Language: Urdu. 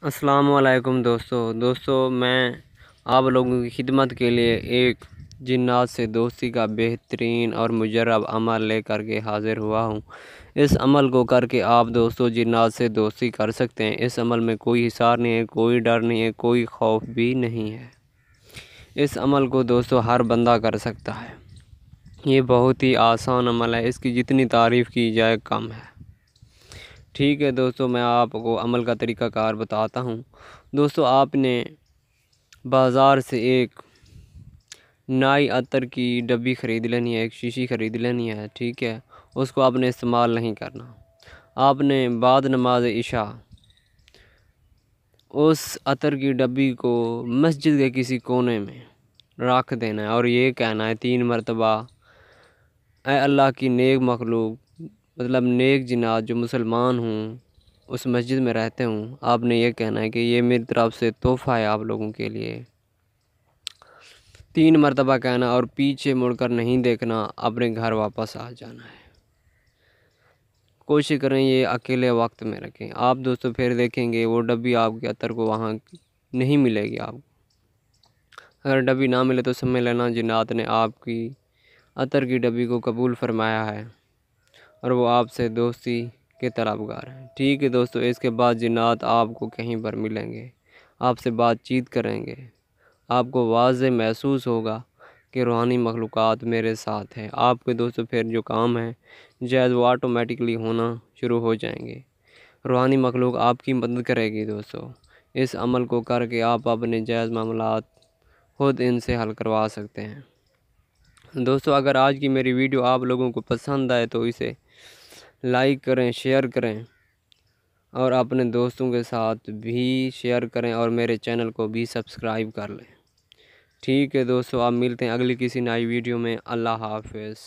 السلام علیکم دوستو میں آپ لوگوں کی خدمت کے لیے ایک جنات سے دوستی کا بہترین اور مجرب عمل لے کر کے حاضر ہوا ہوں۔ اس عمل کو کر کے آپ دوستو جنات سے دوستی کر سکتے ہیں۔ اس عمل میں کوئی حصار نہیں ہے، کوئی ڈر نہیں ہے، کوئی خوف بھی نہیں ہے۔ اس عمل کو دوستو ہر بندہ کر سکتا ہے۔ یہ بہت ہی آسان عمل ہے، اس کی جتنی تعریف کی جائے کم ہے۔ ٹھیک ہے دوستو، میں آپ کو عمل کا طریقہ کار بتاتا ہوں۔ دوستو آپ نے بازار سے ایک نائی عطر کی ڈبی خرید لینی ہے، ایک شیشی خرید لینی ہے، ٹھیک ہے۔ اس کو آپ نے استعمال نہیں کرنا۔ آپ نے بعد نماز عشاء اس عطر کی ڈبی کو مسجد کے کسی کونے میں رکھ دینا ہے اور یہ کہنا ہے 3 مرتبہ، اے اللہ کی نیک مخلوق، مطلب نیک جنات جو مسلمان ہوں، اس مسجد میں رہتے ہوں، آپ نے یہ کہنا ہے کہ یہ میری طرف سے تحفہ ہے آپ لوگوں کے لیے۔ 3 مرتبہ کہنا اور پیچھے مڑ کر نہیں دیکھنا، اپنے گھر واپس آ جانا ہے۔ کوشش کریں یہ اکیلے وقت میں رکھیں۔ آپ دوستو پھر دیکھیں گے وہ ڈبی آپ کے عطر کو وہاں نہیں ملے گی۔ آپ اگر ڈبی نہ ملے تو سمجھ لینا جنات نے آپ کی عطر کی ڈبی کو قبول فرمایا ہے اور وہ آپ سے دوستی کے طلبگار ہیں۔ ٹھیک ہے دوستو، اس کے بعد جنات آپ کو کہیں پر ملیں گے، آپ سے بات چیت کریں گے، آپ کو واضح محسوس ہوگا کہ روحانی مخلوقات میرے ساتھ ہیں۔ آپ کے دوستو پھر جو کام ہے جائز وہ آٹومیٹکلی ہونا شروع ہو جائیں گے۔ روحانی مخلوق آپ کی مدد کرے گی دوستو۔ اس عمل کو کر کے آپ اپنے جائز معاملات خود ان سے حل کروا سکتے ہیں۔ دوستو اگر آج کی میری ویڈیو آپ لوگوں کو پسند آئے تو اسے لائک کریں، شیئر کریں اور اپنے دوستوں کے ساتھ بھی شیئر کریں اور میرے چینل کو بھی سبسکرائب کر لیں۔ ٹھیک ہے دوستو، آپ ملتے ہیں اگلی کسی نئی ویڈیو میں۔ اللہ حافظ۔